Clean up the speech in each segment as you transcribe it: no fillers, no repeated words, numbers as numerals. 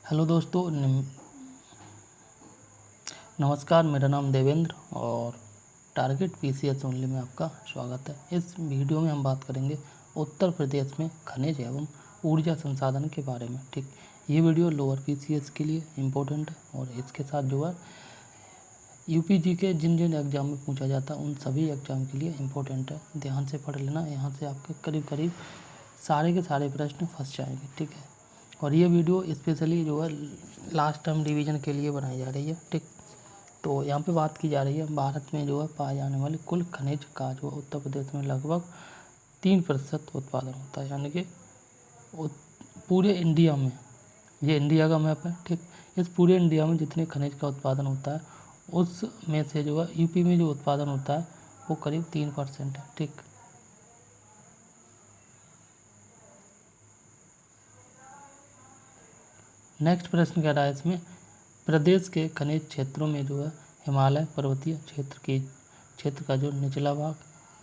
Hello दोस्तों, नमस्कार। मेरा नाम देवेंद्र और टारगेट पीसीएस ओनली में आपका स्वागत है। इस वीडियो में हम बात करेंगे उत्तर प्रदेश में खनिज एवं ऊर्जा संसाधन के बारे में। ठीक, ये वीडियो लोअर पीसीएस के लिए इम्पोर्टेंट है और इसके साथ जो है यूपीजी के जिन जिन एग्ज़ाम में पूछा जाता है उन सभी एग्ज़ाम के लिए इम्पोर्टेंट है। ध्यान से पढ़ लेना, यहाँ से आपके करीब करीब सारे के सारे प्रश्न फंस जाएंगे। ठीक है, और ये वीडियो स्पेशली जो है लास्ट टर्म रिवीजन के लिए बनाई जा रही है। ठीक, तो यहाँ पे बात की जा रही है भारत में जो है पाए जाने वाले कुल खनिज का जो उत्तर प्रदेश में लगभग 3% उत्पादन होता है, यानी कि पूरे इंडिया में, ये इंडिया का मैप है। ठीक, इस पूरे इंडिया में जितने खनिज का उत्पादन होता है उसमें से जो है यूपी में जो उत्पादन होता है वो करीब 3% है। ठीक, नेक्स्ट प्रश्न कह रहा है इसमें, प्रदेश के खनिज क्षेत्रों में जो है हिमालय पर्वतीय क्षेत्र का जो निचला भाग,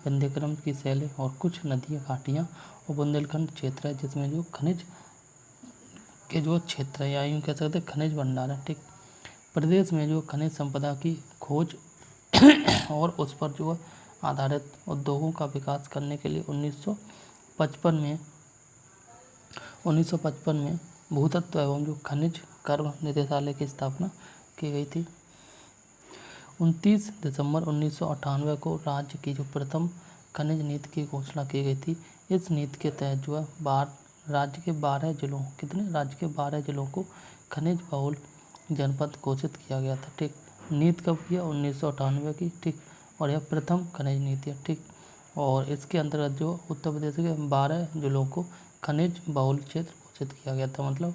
विंध्यक्रम की शैलें और कुछ नदियाँ घाटियाँ और बुंदेलखंड क्षेत्र है जिसमें जो खनिज के जो क्षेत्र है या यूँ कह सकते हैं खनिज भंडार है। ठीक, प्रदेश में जो खनिज संपदा की खोज और उस पर जो है आधारित उद्योगों का विकास करने के लिए 1955 में भूतत्व एवं जो खनिज कर्म निदेशालय की स्थापना की गई थी। 29 दिसंबर 1998 को राज्य की जो प्रथम खनिज नीति की घोषणा की गई थी। इस नीति के तहत जो है राज्य के 12 जिलों को खनिज बहुल जनपद घोषित किया गया था। ठीक, नीति कब किया? 1998 की। ठीक, और यह प्रथम खनिज नीति है। ठीक, और इसके अंतर्गत जो उत्तर प्रदेश के 12 जिलों को खनिज बहुल क्षेत्र घोषित किया गया था। मतलब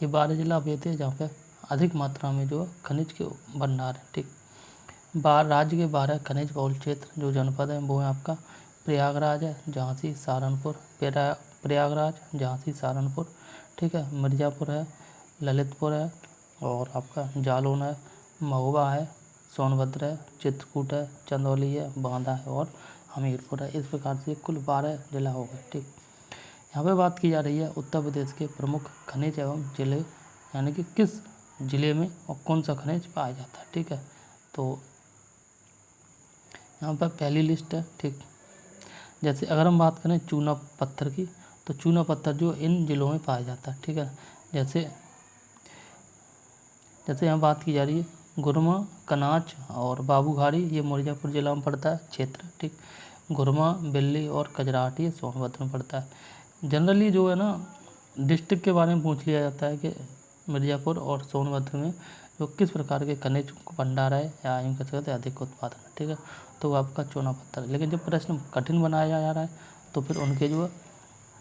ये 12 जिला वे थे जहाँ पे अधिक मात्रा में जो खनिज के भंडार है। ठीक, राज्य के 12 खनिज बहुल क्षेत्र जो जनपद हैं वो है आपका प्रयागराज है, झांसी, सहारनपुर, प्रयागराज, झांसी, सहारनपुर। ठीक है, मिर्ज़ापुर है, ललितपुर है और आपका जालौन है, महोबा है, सोनभद्र है, चित्रकूट है, चंदौली है, बांदा है और हमीरपुर है। इस प्रकार से कुल 12 जिला हो गए। ठीक, यहाँ पे बात की जा रही है उत्तर प्रदेश के प्रमुख खनिज एवं जिले, यानी कि किस जिले में और कौन सा खनिज पाया जाता है। ठीक है, तो यहाँ पर पहली लिस्ट है। ठीक, जैसे अगर हम बात करें चूना पत्थर की, तो चूना पत्थर जो इन जिलों में पाया जाता है। ठीक है, जैसे यहाँ बात की जा रही है गुरमा, कनाच और बाबूघाड़ी, ये मिर्ज़ापुर जिला में पड़ता है क्षेत्र। ठीक, गुरमा, बिल्ली और कजराहट ये सोनभद्र में पड़ता है। जनरली जो है ना डिस्ट्रिक्ट के बारे में पूछ लिया जाता है कि मिर्ज़ापुर और सोनभद्र में जो किस प्रकार के खनिज भंडार है या यूँ कह सकते हैं अधिक उत्पादन है। ठीक है, तो आपका चूना पत्थर है। लेकिन जब प्रश्न कठिन बनाया जा रहा है तो फिर उनके जो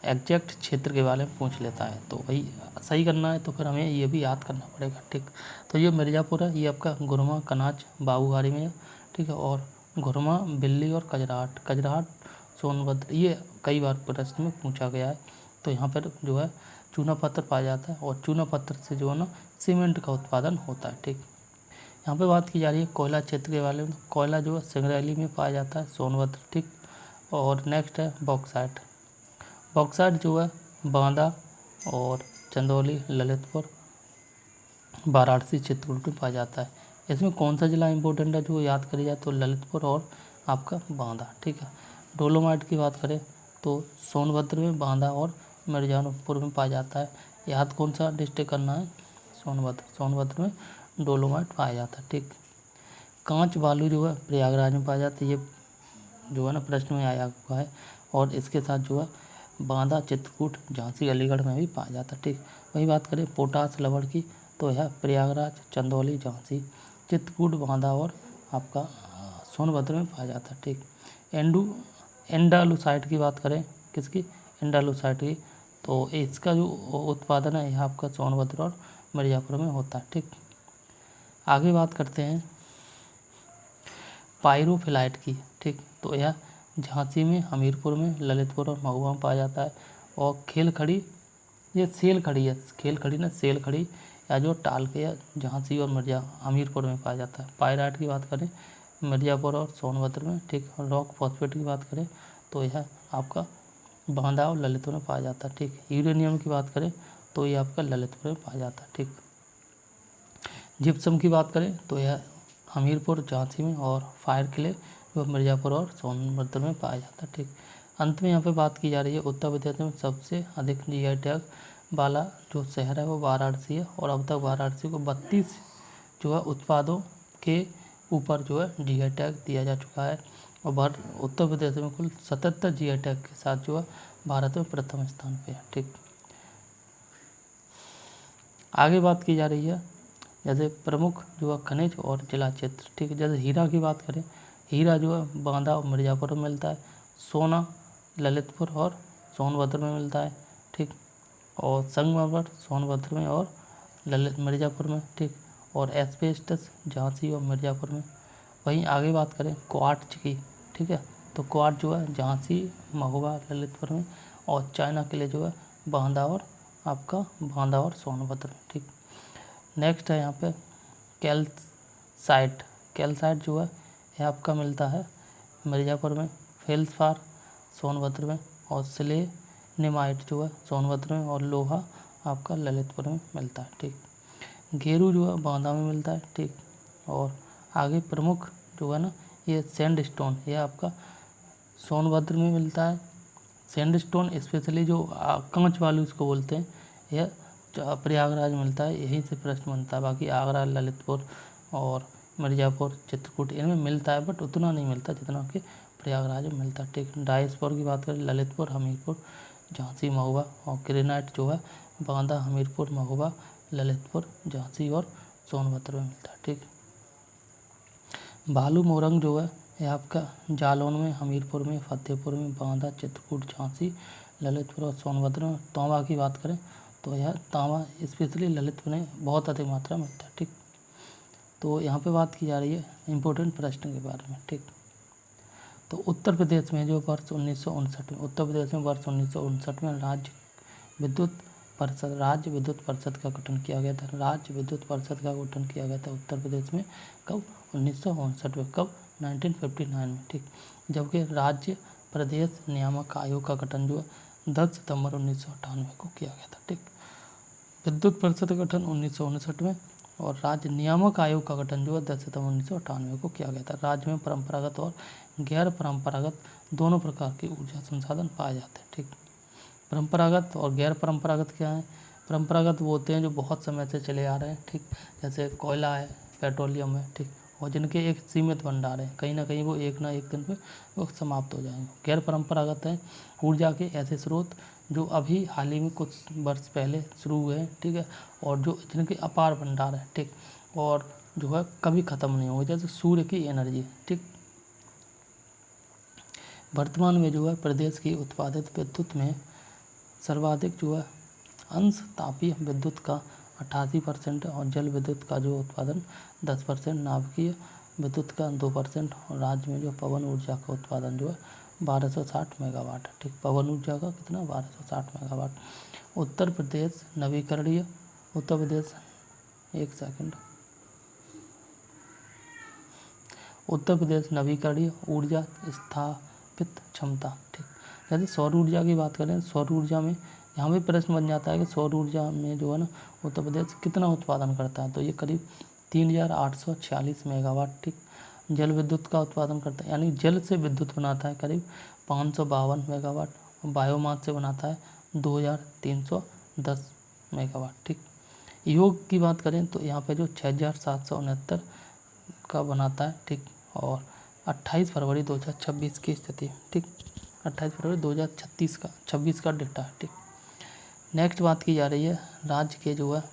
एग्जैक्ट क्षेत्र के बारे में पूछ लेता है, तो वही सही करना है तो फिर हमें ये भी याद करना पड़ेगा। ठीक, तो ये मिर्ज़ापुर है, ये आपका गुरमा, कनाच, बाबूघाड़ी में है। ठीक है, और गुरमा, बिल्ली और कजराहट सोनभद्र, ये कई बार प्रश्न में पूछा गया है। तो यहाँ पर जो है चूना पत्थर पाया जाता है और चूना पत्थर से जो है ना सीमेंट का उत्पादन होता है। ठीक, यहाँ पे बात की जा रही है कोयला क्षेत्र के बारे में। कोयला जो है सिंगरैली में पाया जाता है, सोनभद्र। ठीक, और नेक्स्ट है बॉक्साइट। बॉक्साइट जो है बांदा और चंदौली, ललितपुर, वाराणसी, चित्रकूट में पाया जाता है। इसमें कौन सा जिला इंपॉर्टेंट है जो याद करी जाए तो ललितपुर और आपका बांदा। ठीक है, डोलोमाइट की बात करें तो सोनभद्र में, बांदा और मिर्ज़ापुर में पाया जाता है। याद कौन सा डिस्ट्रिक्ट करना है? सोनभद्र में डोलोमाइट पाया जाता है। ठीक, कांच बालू जो है प्रयागराज में पाया जाता है, ये जो है ना प्रश्न में आया हुआ है। और इसके साथ जो है बांदा, चित्रकूट, झांसी, अलीगढ़ में भी पाया जाता है। ठीक, वही बात करें पोटास लवण की तो यह प्रयागराज, चंदौली, झांसी, चित्रकूट, बांदा और आपका सोनभद्र में पाया जाता है। ठीक, एंडालुसाइट की बात करें, किसकी? एंडालुसाइट की, तो इसका जो उत्पादन है यह आपका सोनभद्र और मिर्ज़ापुर में होता है। ठीक, आगे बात करते हैं पायरोफिलाइट की। ठीक, तो यह झांसी में, हमीरपुर में, ललितपुर और महुआ में पाया जाता है। और खेल खड़ी, ये सेल खड़ी है, खेल खड़ी ना सेल खड़ी, या जो टाल के या झांसी और हमीरपुर में पाया जाता है। पायराइट की बात करें मिर्ज़ापुर और सोनभद्र में। ठीक, रॉक फॉस्फेट की बात करें तो यह आपका बांदा और ललितपुर में पाया जाता है। ठीक, यूरेनियम की बात करें तो ये आपका ललितपुर में पाया जाता है। ठीक, जिप्सम की बात करें तो यह हमीरपुर, झांसी में, और फायर क्ले जो मिर्ज़ापुर और सोनभद्र में पाया जाता है। ठीक, अंत में यहाँ पे बात की जा रही है उत्तर प्रदेश में सबसे अधिक जीआई टैग वाला जो शहर है वो वाराणसी है, और अब तक वाराणसी को 32 जो है उत्पादों के ऊपर जो है जीआई टैग दिया जा चुका है, और उत्तर प्रदेश में कुल 77 जीआई टैग के साथ जो है भारत में प्रथम स्थान पे है। ठीक, आगे बात की जा रही है जैसे प्रमुख जो है खनिज और जिला क्षेत्र। ठीक है, जैसे हीरा की बात करें, हीरा जो है बांदा और मिर्ज़ापुर में मिलता है, सोना ललितपुर और सोनभद्र में मिलता है। ठीक, और संगमरमर सोनभद्र में और मिर्ज़ापुर में। ठीक, और एस्बेस्टस झांसी और मिर्ज़ापुर में। वहीं आगे बात करें क्वार्ट्ज की, ठीक है, तो क्वार्ट्ज जो है झांसी, महोबा, ललितपुर में, और चाइना के लिए जो है बांदा और सोनभद्र में। ठीक, नेक्स्ट है यहाँ पे कैल्साइट। कैल्साइट जो है यह आपका मिलता है मिर्ज़ापुर में, फेल्सपार सोनभद्र में, और सिलेनिमाइट जो है सोनभद्र में, और लोहा आपका ललितपुर में मिलता है। ठीक, गेरू जो है बांदा में मिलता है। ठीक, और आगे प्रमुख जो है ना ये सैंडस्टोन, यह आपका सोनभद्र में मिलता है। सैंडस्टोन स्पेशली जो कांच वालू इसको बोलते हैं, यह प्रयागराज मिलता है, यहीं से प्रश्न बनता है। बाकी आगरा, ललितपुर और मिर्ज़ापुर, चित्रकूट इनमें मिलता है, बट उतना नहीं मिलता जितना कि प्रयागराज में मिलता है। ठीक, डायस्पोर की बात करें ललितपुर, हमीरपुर, झांसी, महोबा, और ग्रेनाइट जो है बांदा, हमीरपुर, महोबा, ललितपुर, झांसी और सोनभद्र में मिलता है। ठीक, भालू मोरंग जो है यह आपका जालौन में, हमीरपुर में, फतेहपुर में, बांदा, चित्रकूट, झांसी, ललितपुर और सोनभद्र में। तांबा की बात करें तो यह तांबा स्पेशली ललितपुर में बहुत अधिक मात्रा में मिलता है। ठीक, तो यहाँ पे बात की जा रही है इम्पोर्टेंट प्रश्न के बारे में। ठीक, तो उत्तर प्रदेश में जो वर्ष 1959 में, उत्तर प्रदेश में वर्ष 1959 में राज्य विद्युत परिषद का गठन किया गया था। राज्य विद्युत परिषद का गठन किया गया था उत्तर प्रदेश में कब? 1959 में। कब? 1959 में। ठीक, जबकि राज्य प्रदेश नियामक आयोग का गठन जो है 10 सितंबर 1998 को किया गया था। ठीक, विद्युत परिषद का गठन 1959 में, और राज्य नियामक आयोग का गठन जो है 10 सितंबर 1998 को किया गया था। राज्य में परंपरागत और गैर परंपरागत दोनों प्रकार के ऊर्जा संसाधन पाए जाते हैं। ठीक, परंपरागत और गैर परंपरागत क्या है? परंपरागत वो होते हैं जो बहुत समय से चले आ रहे हैं। ठीक, जैसे कोयला है, पेट्रोलियम है। ठीक, और जिनके एक सीमित भंडार है, कहीं ना कहीं वो एक ना एक दिन पे वो समाप्त हो जाएंगे। गैर परंपरागत है ऊर्जा के ऐसे स्रोत जो अभी हाल ही में कुछ वर्ष पहले शुरू हुए हैं। ठीक है, और जो जिनके अपार भंडार है। ठीक, और जो है कभी ख़त्म नहीं होगा, जैसे सूर्य की एनर्जी। ठीक, वर्तमान में जो है प्रदेश की उत्पादित विद्युत में सर्वाधिक जो है अंश तापीय विद्युत का 88% और जल विद्युत का जो उत्पादन 10%, नाभिकीय विद्युत का 2%, और राज्य में जो पवन ऊर्जा का उत्पादन जो है 1260 मेगावाट है। ठीक, पवन ऊर्जा का कितना? 1260 मेगावाट। उत्तर प्रदेश नवीकरणीय उत्तर प्रदेश एक सेकंड उत्तर प्रदेश नवीकरणीय ऊर्जा स्थापित क्षमता। ठीक, जैसे सौर ऊर्जा की बात करें, सौर ऊर्जा में यहाँ भी प्रश्न बन जाता है कि सौर ऊर्जा में जो है ना उत्तर प्रदेश कितना उत्पादन करता है, तो ये करीब 3846 मेगावाट। ठीक, जल विद्युत का उत्पादन करता है, यानी जल से विद्युत बनाता है करीब 552 मेगावाट, और बायोमास से बनाता है 2310 मेगावाट। ठीक, योग की बात करें तो यहाँ पे जो 6769 का बनाता है। ठीक, और 28 फरवरी 2026 की स्थिति। ठीक, 28 फरवरी 2026 का डेटा है। ठीक, नेक्स्ट बात की जा रही है राज्य के जो है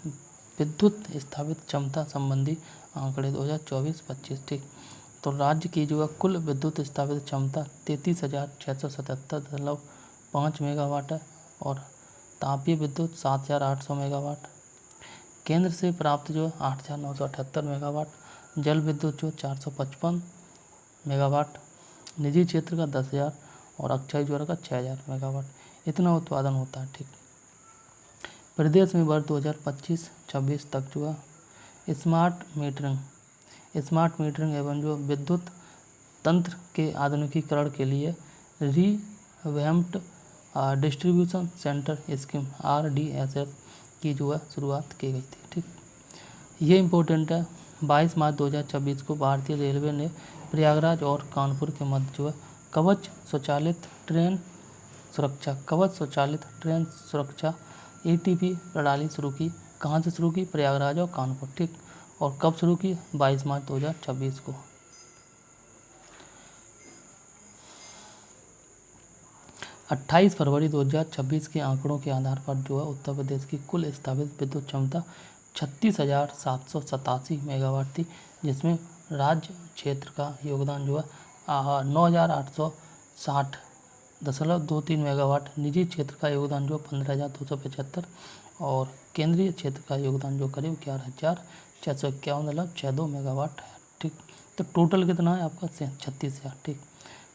विद्युत स्थापित क्षमता संबंधी आंकड़े 2024-25। ठीक, तो राज्य की जो है कुल विद्युत स्थापित क्षमता 33,677.5 मेगावाट है, और तापीय विद्युत 7,800 मेगावाट, केंद्र से प्राप्त जो 8,978 मेगावाट, जल विद्युत जो 455 मेगावाट, निजी क्षेत्र का 10,000 और अक्षय ज्वाला का 6,000 मेगावाट, इतना उत्पादन होता है। ठीक, प्रदेश में वर्ष 2025-26 तक जो है स्मार्ट मीटरिंग एवं जो विद्युत तंत्र के आधुनिकीकरण के लिए revamped distribution centre scheme RDSS की जो है शुरुआत की गई थी। ठीक, ये इम्पोर्टेंट है। 22 मार्च 2026 को भारतीय रेलवे ने प्रयागराज और कानपुर के मध्य जो है कवच स्वचालित ट्रेन सुरक्षा ATP प्रणाली शुरू की। कहाँ से शुरू की? प्रयागराज और कानपुर, ठीक। और कब शुरू की? 22 मार्च 2026 को। 28 फरवरी 2026 के आंकड़ों के आधार पर जो है उत्तर प्रदेश की कुल स्थापित विद्युत क्षमता 36,787 मेगावाट थी, जिसमें राज्य क्षेत्र का योगदान जो है 9,860.23 मेगावाट, निजी क्षेत्र का योगदान जो 15,275 और केंद्रीय क्षेत्र का योगदान जो करीब 11,651.62 मेगावाट है, ठीक। तो टोटल कितना है आपका? 36,000, ठीक।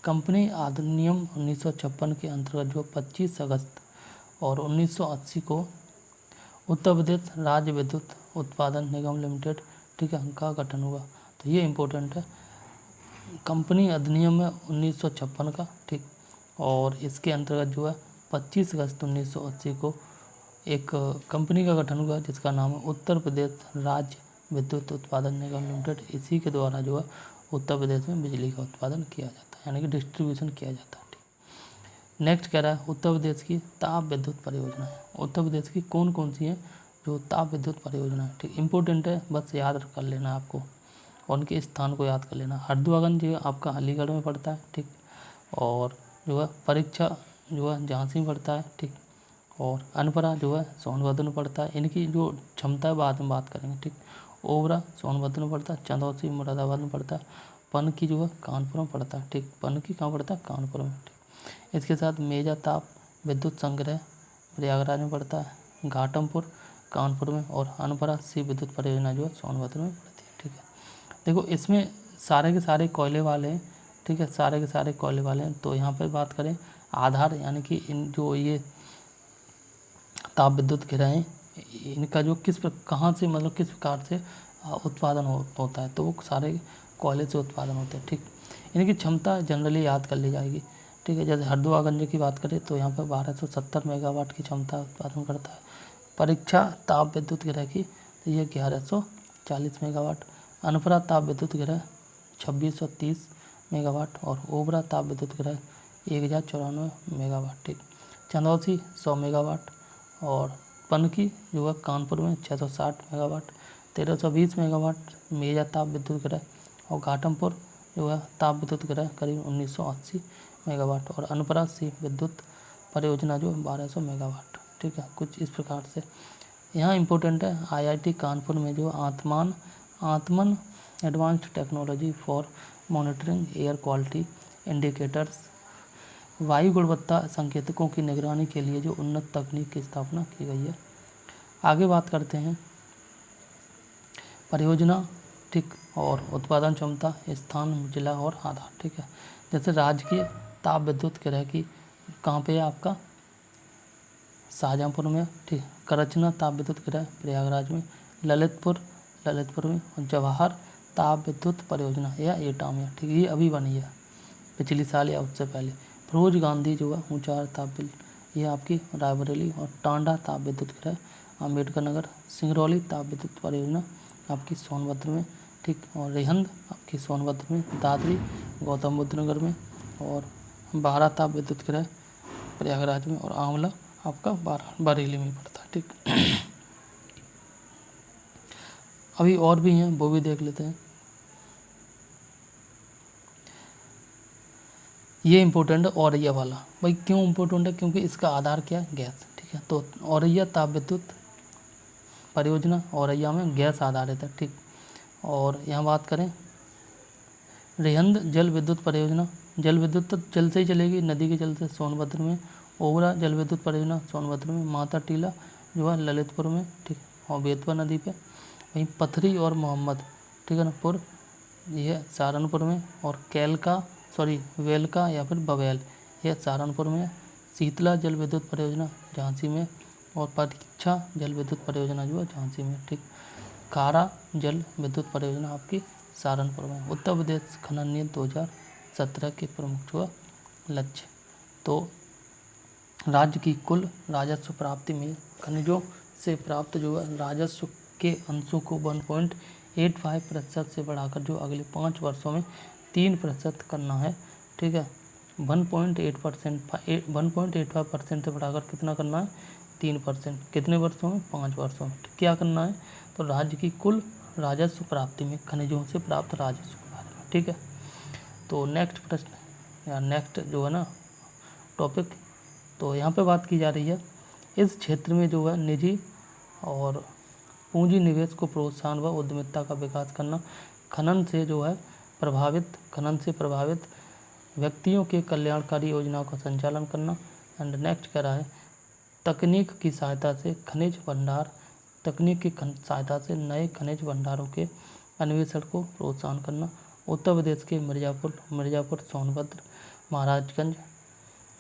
कंपनी अधिनियम 1956 के अंतर्गत जो 25 अगस्त और 1980 को उत्तर प्रदेश राज्य विद्युत उत्पादन निगम लिमिटेड, ठीक है, का गठन हुआ। तो ये इम्पोर्टेंट है। कंपनी अधिनियम है 1956 का, ठीक। और इसके अंतर्गत जो है 25 अगस्त 1980 को एक कंपनी का गठन हुआ जिसका नाम है उत्तर प्रदेश राज्य विद्युत उत्पादन निगम लिमिटेड। इसी के द्वारा जो है उत्तर प्रदेश में बिजली का उत्पादन किया जाता है, यानी कि डिस्ट्रीब्यूशन किया जाता है, ठीक। नेक्स्ट कह रहा है उत्तर प्रदेश की ताप विद्युत परियोजना है। उत्तर प्रदेश की कौन कौन सी हैं जो ताप विद्युत परियोजना है, ठीक। इंपॉर्टेंट है, बस याद कर लेना आपको, और उनके स्थान को याद कर लेना। हल्द्वानी जो आपका अलीगढ़ में पड़ता है, ठीक। और जो है परीक्षा जो है झांसी में पड़ता है, ठीक। और अनपरा जो है सोनभद्र में पड़ता है। इनकी जो क्षमता है बाद में बात करेंगे, ठीक। ओबरा सोनभद्र में पड़ता है, चंदौसी मुरादाबाद में पड़ता है, पनकी जो है कानपुर में पड़ता है, ठीक। पनकी कहाँ पड़ता है? कानपुर में, ठीक। इसके साथ मेजा ताप विद्युत संग्रह प्रयागराज में पड़ता है, घाटमपुर कानपुर में, और अनपरा सी विद्युत परियोजना जो है सोनभद्र में पड़ती है, ठीक है। देखो इसमें सारे के सारे कोयले वाले हैं, ठीक है, सारे के सारे कोयले वाले हैं। तो यहाँ पर बात करें आधार, यानी कि इन जो ये ताप विद्युत गिरह हैं, इनका जो कहाँ से मतलब किस प्रकार से उत्पादन होता है, तो वो सारे कोयले से उत्पादन होते हैं, ठीक। इनकी क्षमता जनरली याद कर ली जाएगी, ठीक है। जैसे हल्द्वानी की बात करें तो यहाँ पर 1270 मेगावाट की क्षमता उत्पादन करता है। परीक्षा ताप विद्युत गिरह की तो ये 1140 मेगावाट, अनपरा ताप विद्युत गिरह 2630 मेगावाट, और ओबरा ताप विद्युत गिरह 1094 मेगावाट, ठीक। चंदौसी 100 मेगावाट, और पनकी जो है कानपुर में 660 मेगावाट, 1320 मेगावाट मेजा ताप विद्युत गिरह, और घाटमपुर जो है ताप विद्युत गिरह करीब 1980 मेगावाट, और अनपरा सी विद्युत परियोजना जो 1200 मेगावाट, ठीक है। कुछ इस प्रकार से यहाँ इम्पोर्टेंट है IIT कानपुर में जो आत्मन advanced technology for monitoring air quality indicators, वायु गुणवत्ता संकेतकों की निगरानी के लिए जो उन्नत तकनीक की स्थापना की गई है। आगे बात करते हैं परियोजना, ठीक, और उत्पादन क्षमता, स्थान, जिला और आधार, ठीक है। जैसे राजकीय ताप विद्युत गिरह की कहाँ पे है आपका? शाहजहाँपुर में, ठीक। करचना ताप विद्युत गिरह प्रयागराज में, ललितपुर में, और जवाहर ताप विद्युत परियोजना या एटा में, ठीक। ये अभी बनी है पिछली साल या उससे पहले। फिरोज गांधी जो है ऊंचाहार ताप ये आपकी रायबरेली, और टांडा ताप विद्युत गिरह अम्बेडकर नगर, सिंगरौली ताप विद्युत परियोजना आपकी सोनभद्र में, ठीक। और रिहंद आपकी सोनभद्र में, दादरी गौतम बुद्ध नगर में, और बारा ताप विद्युत गिरह प्रयागराज में, और आंवला आपका बरेली में पड़ता है, ठीक। अभी और भी हैं, वो भी देख लेते हैं। ये इम्पोर्टेंट है औरैया वाला। भाई क्यों इम्पोर्टेंट है? क्योंकि इसका आधार क्या है? गैस, ठीक है। तो औरैया ताप विद्युत परियोजना औरैया में गैस आधारित है, ठीक। और यहाँ बात करें रिहंद जल विद्युत परियोजना, जल विद्युत तो जल से ही चलेगी, नदी के जल से, सोनभद्र में। ओबरा जल विद्युत परियोजना सोनभद्र में, माता टीला जो है ललितपुर में, ठीक, और बेतवा नदी पे। वहीं पथरी और मोहम्मद, ठीक है ना, पुर यह सहारनपुर में, और वेलका या फिर बवेल यह सहारनपुर में। शीतला जल विद्युत परियोजना झांसी में, और परीक्षा जल विद्युत परियोजना जो है झांसी में, ठीक। कारा जल विद्युत परियोजना आपकी सहारनपुर में। उत्तर प्रदेश खनन नीति 2017 के प्रमुख जो लक्ष्य, तो राज्य की कुल राजस्व प्राप्ति में खनिजों से प्राप्त जो है राजस्व के अंशों को 1.85% से बढ़ाकर जो अगले 5 वर्षों में 3% करना है। ठीक है, 1.85% से बढ़ाकर कितना करना है, 3%। कितने वर्षों में, 5 वर्षों में। क्या करना है, तो राज्य की कुल राजस्व प्राप्ति में खनिजों से प्राप्त राजस्व के बारे में। ठीक है, तो नेक्स्ट प्रश्न या नेक्स्ट जो है ना टॉपिक, तो यहाँ पे बात की जा रही है इस क्षेत्र में जो है निजी और पूंजी निवेश को प्रोत्साहन व उद्यमिता का विकास करना, खनन से प्रभावित व्यक्तियों के कल्याणकारी योजनाओं का संचालन करना। एंड नेक्स्ट कह रहा है तकनीक की सहायता से नए खनिज भंडारों के अन्वेषण को प्रोत्साहन करना। उत्तर प्रदेश के मिर्ज़ापुर, सोनभद्र, महाराजगंज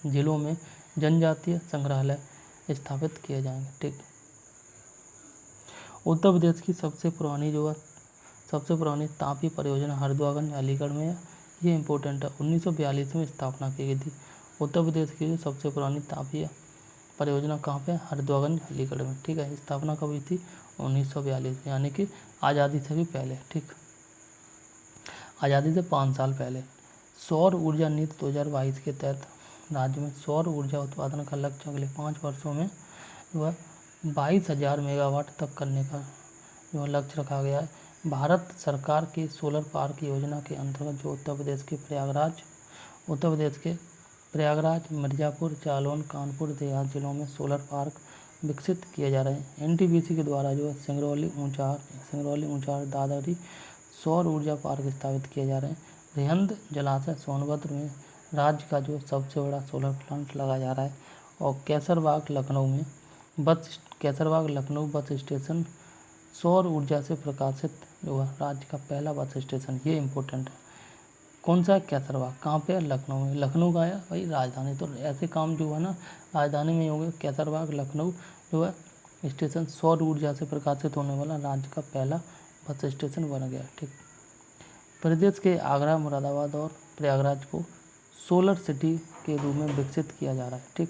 जिलों में जनजातीय संग्रहालय स्थापित किए जाएंगे। ठीक, उत्तर प्रदेश की सबसे पुरानी तापी परियोजना हरिद्वारगंज अलीगढ़ में है। ये इम्पोर्टेंट है, 1942 में स्थापना की गई थी। उत्तर प्रदेश की जो सबसे पुरानी तापी परियोजना कहाँ पे, हरिद्वारगंज अलीगढ़ में। ठीक है, स्थापना कब हुई थी, 1942, यानी कि आज़ादी से भी पहले। ठीक, आज़ादी से 5 साल पहले। सौर ऊर्जा नीति 2022 के तहत राज्य में सौर ऊर्जा उत्पादन का लक्ष्य अगले 5 वर्षों में वह 22,000 मेगावाट तक करने का जो लक्ष्य रखा गया है। भारत सरकार की सोलर पार्क योजना के अंतर्गत जो उत्तर प्रदेश के प्रयागराज, मिर्ज़ापुर, जालौन, कानपुर, देहात जिलों में सोलर पार्क विकसित किए जा रहे हैं। एनटीपीसी के द्वारा जो है सिंगरौली, ऊंचार, दादरी सौर ऊर्जा पार्क स्थापित किए जा रहे हैं। रिहंद जलाशय सोनभद्र में राज्य का जो सबसे बड़ा सोलर प्लांट लगाया जा रहा है। और कैसरबाग लखनऊ बस स्टेशन सौर ऊर्जा से प्रकाशित जो है राज्य का पहला बस स्टेशन। ये इम्पोर्टेंट है। कौन सा, कैसरबाग, कहाँ पे है, लखनऊ में। लखनऊ का है भाई राजधानी, तो ऐसे काम जो है ना राजधानी में ही होंगे। कैसरबाग लखनऊ जो है स्टेशन सौर ऊर्जा से प्रकाशित होने वाला राज्य का पहला बस स्टेशन बन गया। ठीक, प्रदेश के आगरा, मुरादाबाद और प्रयागराज को सोलर सिटी के रूप में विकसित किया जा रहा है। ठीक,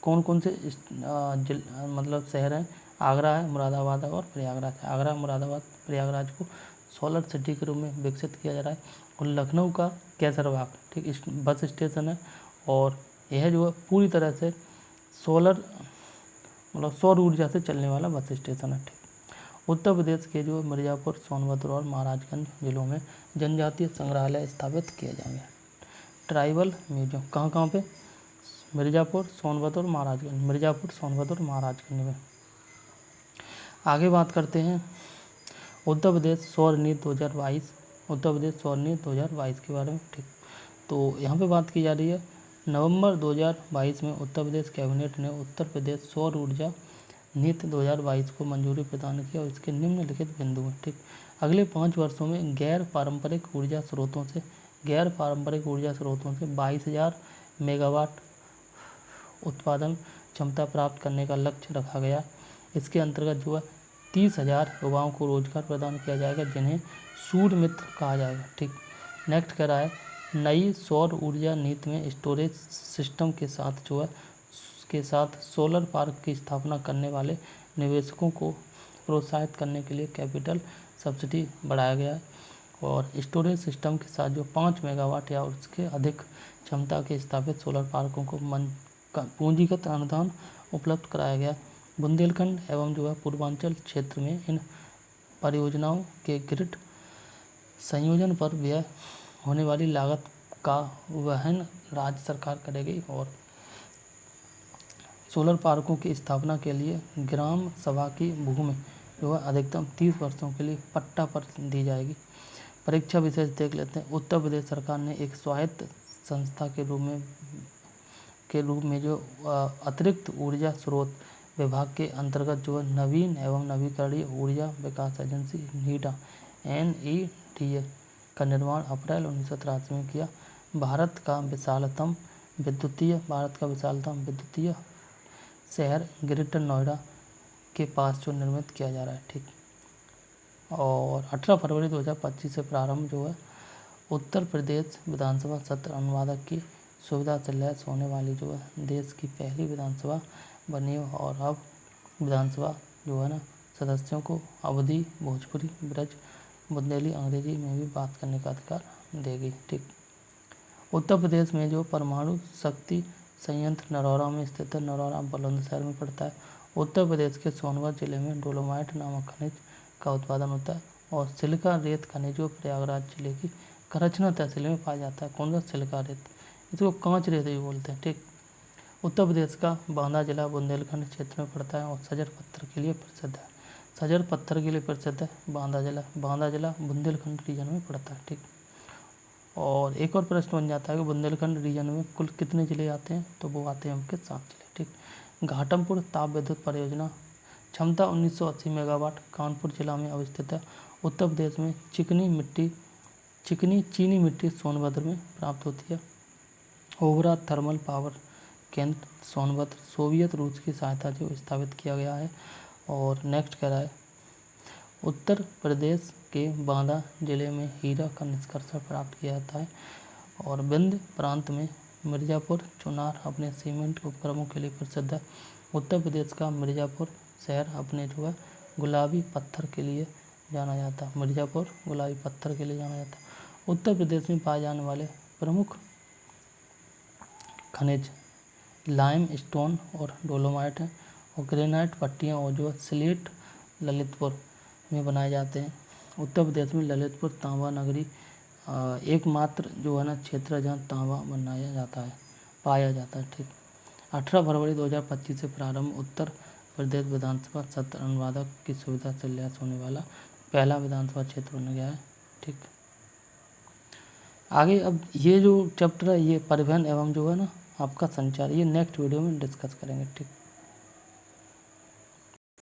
कौन कौन से मतलब शहर हैं, आगरा है, मुरादाबाद है और प्रयागराज है। आगरा, मुरादाबाद, प्रयागराज को सोलर सिटी के रूप में विकसित किया जा रहा है। और लखनऊ का कैसरबाग, ठीक, बस स्टेशन है और यह जो है पूरी तरह से सौर ऊर्जा से चलने वाला बस स्टेशन है। ठीक, उत्तर प्रदेश के जो मिर्ज़ापुर, सोनभद्र और महाराजगंज जिलों में जनजातीय संग्रहालय स्थापित किए जाएंगे। ट्राइबल म्यूजियम कहाँ पे, मिर्ज़ापुर, सोनभद्र और महाराजगंज में। आगे बात करते हैं उत्तर प्रदेश सौर नीति 2022 के बारे में। ठीक, तो यहाँ पे बात की जा रही है नवंबर 2022 में उत्तर प्रदेश कैबिनेट ने उत्तर प्रदेश सौर ऊर्जा नीति 2022 को मंजूरी प्रदान की और इसके निम्नलिखित बिंदु हैं। ठीक, अगले 5 वर्षों में गैर पारंपरिक ऊर्जा स्रोतों से 22,000 मेगावाट उत्पादन क्षमता प्राप्त करने का लक्ष्य रखा गया। इसके अंतर्गत जो है 30,000 युवाओं को रोजगार प्रदान किया जाएगा जिन्हें सूर्य मित्र कहा जाएगा। ठीक, नेक्स्ट कह रहा है नई सौर ऊर्जा नीति में स्टोरेज सिस्टम के साथ सोलर पार्क की स्थापना करने वाले निवेशकों को प्रोत्साहित करने के लिए कैपिटल सब्सिडी बढ़ाया गया है। और स्टोरेज सिस्टम के साथ जो 5 मेगावाट या उसके अधिक क्षमता के स्थापित सोलर पार्कों को पूंजीगत अनुदान उपलब्ध कराया गया। बुंदेलखंड एवं जो है पूर्वांचल क्षेत्र में इन परियोजनाओं के ग्रिड संयोजन पर व्यय होने वाली लागत का वहन राज्य सरकार करेगी। और सोलर पार्कों की स्थापना के लिए ग्राम सभा की भूमि जो है अधिकतम 30 वर्षों के लिए पट्टा पर दी जाएगी। परीक्षा विशेष देख लेते हैं। उत्तर प्रदेश सरकार ने एक स्वायत्त संस्था के रूप में जो अतिरिक्त ऊर्जा स्रोत विभाग के अंतर्गत जो है नवीन एवं नवीकरणीय ऊर्जा विकास एजेंसी NEDA का निर्माण अप्रैल 1983 में किया। भारत का विशालतम विद्युतीय शहर ग्रेटर नोएडा के पास जो निर्मित किया जा रहा है। ठीक, और 18 फरवरी 2025 से प्रारंभ जो है उत्तर प्रदेश विधानसभा सत्र अनुवादक की सुविधा से लैस होने वाली जो है देश की पहली विधानसभा बनी है। और अब विधानसभा जो है ना सदस्यों को अवधी, भोजपुरी, ब्रज, बुंदेली, अंग्रेजी में भी बात करने का अधिकार देगी। ठीक। उत्तर प्रदेश में जो परमाणु शक्ति संयंत्र नरौरा में स्थित है, नरौरा बुलंदशहर में पड़ता है। उत्तर प्रदेश के सोनभद्र जिले में डोलोमाइट नामक खनिज का उत्पादन होता है और सिलिका रेत खनिज जो प्रयागराज जिले की करछना तहसील में पाया जाता है। कौन सा? सिलिका रेत, इसको कांच रेत भी बोलते हैं। ठीक। उत्तर प्रदेश का बांदा जिला बुंदेलखंड क्षेत्र में पड़ता है और सजर पत्थर के लिए प्रसिद्ध है। सजर पत्थर के लिए प्रसिद्ध है बांदा जिला बुंदेलखंड रीजन में पड़ता है। ठीक। और एक और प्रश्न बन जाता है कि बुंदेलखंड रीजन में कुल कितने जिले आते हैं, तो वो आते हैं हमके 7 जिले। ठीक। घाटमपुर ताप विद्युत परियोजना क्षमता 1980 मेगावाट कानपुर जिला में अवस्थित है। उत्तर प्रदेश में चिकनी चीनी मिट्टी सोनभद्र में प्राप्त होती है। ओबरा थर्मल पावर केंद्र सोनभद्र सोवियत रूस की सहायता से स्थापित किया गया है। और नेक्स्ट कह रहा है उत्तर प्रदेश के बांदा जिले में हीरा का निष्कर्षण प्राप्त किया जाता है। और विंध्य प्रांत में मिर्ज़ापुर चुनार अपने सीमेंट उपक्रमों के लिए प्रसिद्ध है। उत्तर प्रदेश का मिर्ज़ापुर शहर अपने जो है गुलाबी पत्थर के लिए जाना जाता है। मिर्ज़ापुर गुलाबी पत्थर के लिए जाना जाता है। उत्तर प्रदेश में पाए जाने वाले प्रमुख खनिज लाइम स्टोन और डोलोमाइट है और ग्रेनाइट पट्टियाँ और जो स्लेट ललितपुर में बनाए जाते हैं। उत्तर प्रदेश में ललितपुर तांबा नगरी एकमात्र जो है ना क्षेत्र है जहाँ तांबा बनाया जाता है, पाया जाता है। ठीक। 18 फरवरी 2025 से प्रारंभ उत्तर प्रदेश विधानसभा सत्र अनुवादक की सुविधा से लैस होने वाला पहला विधानसभा क्षेत्र बन गया है। ठीक। आगे अब ये जो चैप्टर है ये परिवहन एवं जो है ना आपका संचार, ये नेक्स्ट वीडियो में डिस्कस करेंगे। ठीक।